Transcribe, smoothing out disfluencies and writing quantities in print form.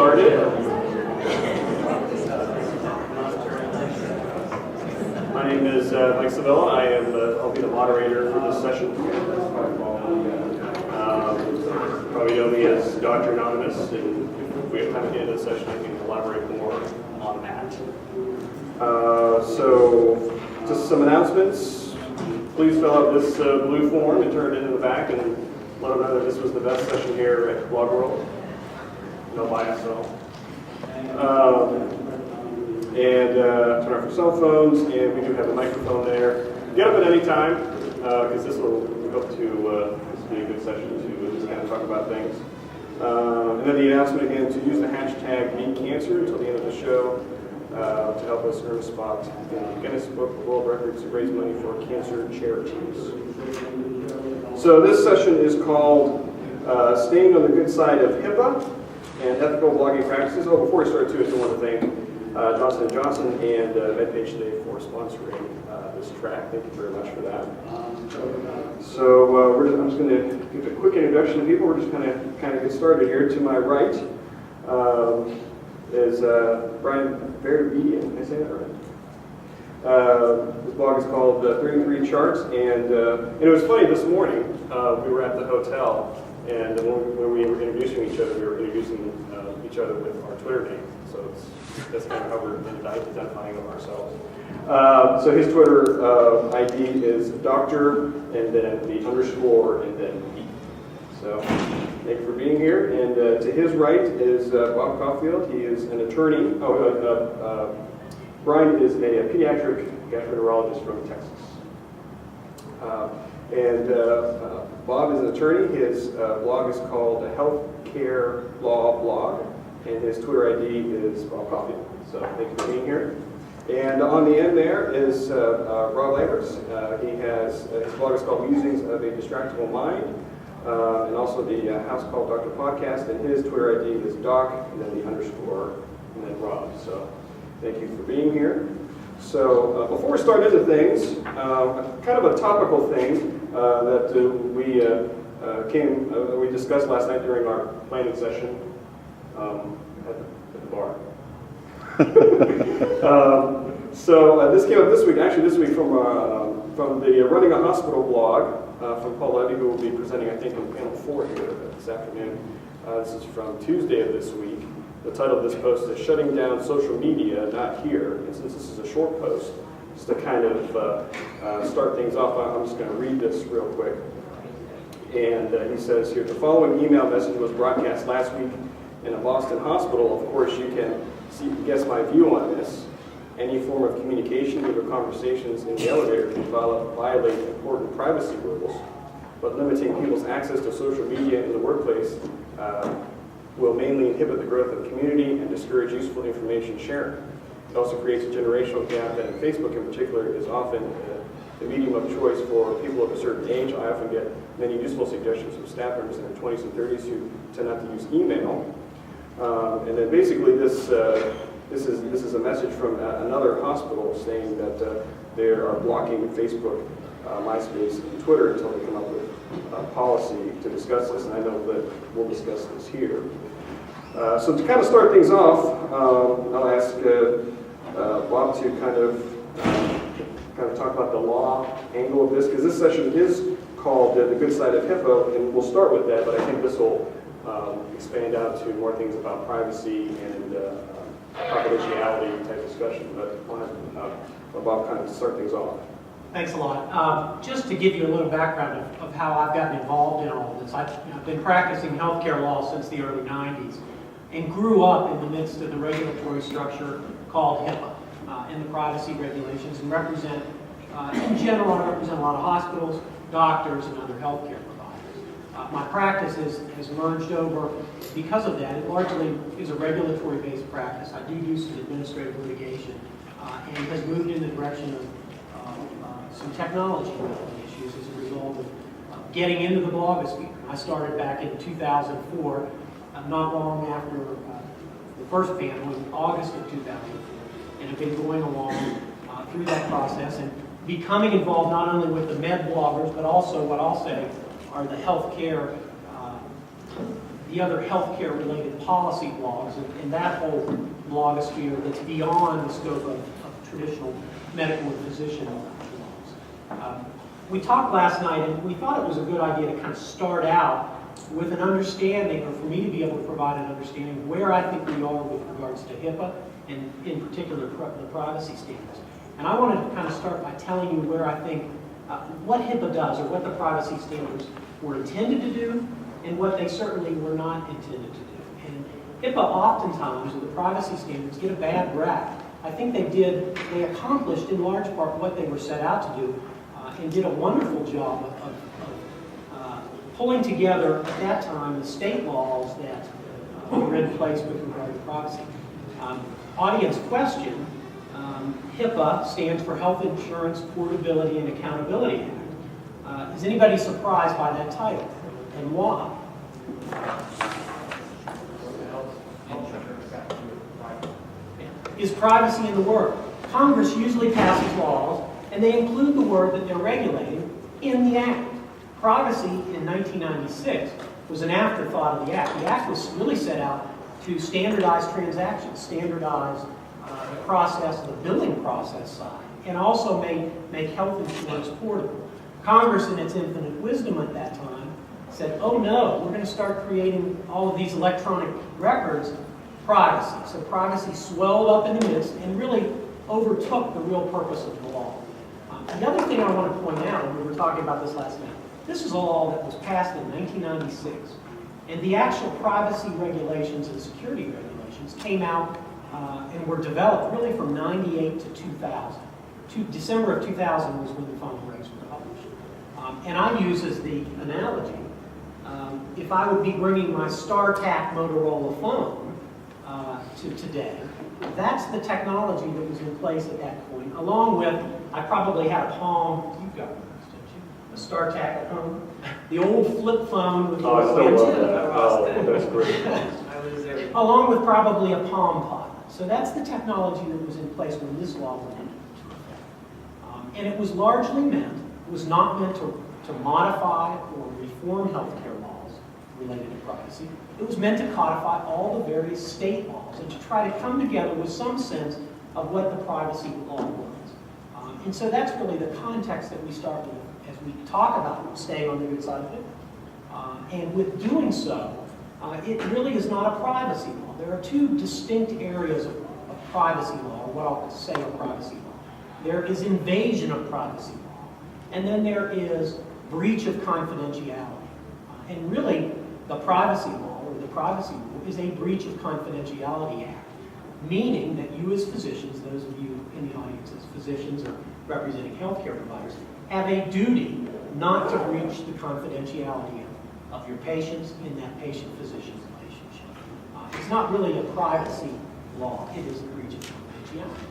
started. My name is Mike Sevilla. I'll be the moderator for this session. Probably know me as Dr. Anonymous, and if we have time at the end of the session, I can elaborate more on that. So, just some announcements. Please fill out this blue form and turn it into the back, and let them know that this was the best session here at BlogWorld. No bias at all. Turn off your cell phones, and we do have a microphone there. Get up at any time, because we hope to be a good session to just kind of talk about things. And then the announcement again to use the hashtag #MeetCancer until the end of the show to help us earn a spot in the Guinness Book of World Records to raise money for cancer charities. So this session is called Staying on the Good Side of HIPAA and Ethical Blogging Practices. Oh, before we start too, I just want to thank Johnson & Johnson and MedPage today for sponsoring this track. Thank you very much for that. So I'm just going to give a quick introduction to people. We're just kind of get started here. To my right is Brian Verbeedian. Did I say that right? His blog is called 33 Charts, and it was funny this morning. We were at the hotel, and when we were introducing each other, we were introducing each other with our Twitter name. So that's kind of how we're identifying of ourselves. So his Twitter ID is Doctor, and then the underscore, and then B. So thank you for being here. And to his right is Bob Caulfield. He is an attorney. Brian is a pediatric gastroenterologist from Texas. Bob is an attorney. His blog is called the Healthcare Law Blog, and his Twitter ID is Bob Caulfield. So thank you for being here. And on the end there is Rob Lamberts. His blog is called Musings of a Distractible Mind, and also the House Called Doctor Podcast, and his Twitter ID is Doc, and then the underscore, and then Rob. So thank you for being here. So before we start into things, kind of a topical thing that we discussed last night during our planning session at the bar. So this came up this week. Actually, this week from the Running a Hospital blog from Paul Levy, who will be presenting, I think, in panel 4 here this afternoon. This is from Tuesday of this week. The title of this post is "Shutting Down Social Media, Not Here." And since this is a short post, just to kind of start things off, I'm just going to read this real quick. And he says here, the following email message was broadcast last week in a Boston hospital. Of course, you can guess my view on this. Any form of communication or conversations in the elevator can violate important privacy rules, but limiting people's access to social media in the workplace will mainly inhibit the growth of community and discourage useful information sharing. It also creates a generational gap that in Facebook in particular is often the medium of choice for people of a certain age. I often get many useful suggestions from staff members in their 20s and 30s who tend not to use email. And then basically this is a message from another hospital saying that they are blocking Facebook, MySpace, and Twitter until they come up with a policy to discuss this, and I know that we'll discuss this here. So to kind of start things off, I'll ask Bob to kind of talk about the law angle of this, because this session is called The Good Side of HIPAA, and we'll start with that, but I think this will expand out to more things about privacy and confidentiality type discussion, but I'll have Bob kind of start things off. Thanks a lot. Just to give you a little background of how I've gotten involved in all of this, I've been practicing healthcare law since the early 90s and grew up in the midst of the regulatory structure called HIPAA and the privacy regulations, and represent, in general, I represent a lot of hospitals, doctors, and other healthcare providers. My practice has merged over because of that. It largely is a regulatory-based practice. I do some administrative litigation, and has moved in the direction of some technology issues as a result of getting into the blogosphere. I started back in 2004, not long after the first panel in August of 2004, and have been going along through that process and becoming involved not only with the med bloggers, but also what I'll say are the healthcare the other healthcare-related policy blogs and that whole blogosphere that's beyond the scope of traditional medical and physician blogs. We talked last night, and we thought it was a good idea to kind of start out with an understanding, or for me to be able to provide an understanding of where I think we are with regards to HIPAA, and in particular the privacy standards. And I wanted to kind of start by telling you where I think, what HIPAA does, or what the privacy standards were intended to do, and what they certainly were not intended to do. And HIPAA oftentimes, or the privacy standards, get a bad rap. I think they accomplished in large part what they were set out to do, and did a wonderful job of pulling together at that time the state laws that were in place with regard to privacy. Audience question, HIPAA stands for Health Insurance Portability and Accountability Act. Is anybody surprised by that title, and why? Is privacy in the word? Congress usually passes laws, and they include the word that they're regulating in the act. Privacy in 1996 was an afterthought of the act. The act was really set out to standardize transactions, standardize the process, the billing process side, and also make health insurance portable. Congress, in its infinite wisdom at that time, said, oh no, we're going to start creating all of these electronic records, privacy. So privacy swelled up in the midst and really overtook the real purpose of the law. The other thing I want to point out, and we were talking about this last night, this is a law that was passed in 1996, and the actual privacy regulations and security regulations came out and were developed really from 98 to 2000. December of 2000 was when the final regs were published. And I use as the analogy, if I would be bringing my StarTAC Motorola phone to today, that's the technology that was in place at that point, along with, I probably had a Palm, you've got one, don't you? A StarTAC at home. The old flip phone with the antenna. That's great. Along with probably a Palm Pod. So that's the technology that was in place when this law went into effect. And it was largely meant, was not meant to modify or reform healthcare laws related to privacy. It was meant to codify all the various state laws and to try to come together with some sense of what the privacy law was. And so that's really the context that we start with as we talk about staying on the good side of it. And with doing so, it really is not a privacy law. There are two distinct areas of privacy law, or what I'll say a privacy law. There is invasion of privacy law, and then there is breach of confidentiality. And really, the privacy law, or the privacy rule, is a breach of confidentiality act, meaning that you as physicians, those of you in the audience as physicians or representing healthcare providers, have a duty not to breach the confidentiality of your patients in that patient-physician relationship. It's not really a privacy law, it is a breach of confidentiality.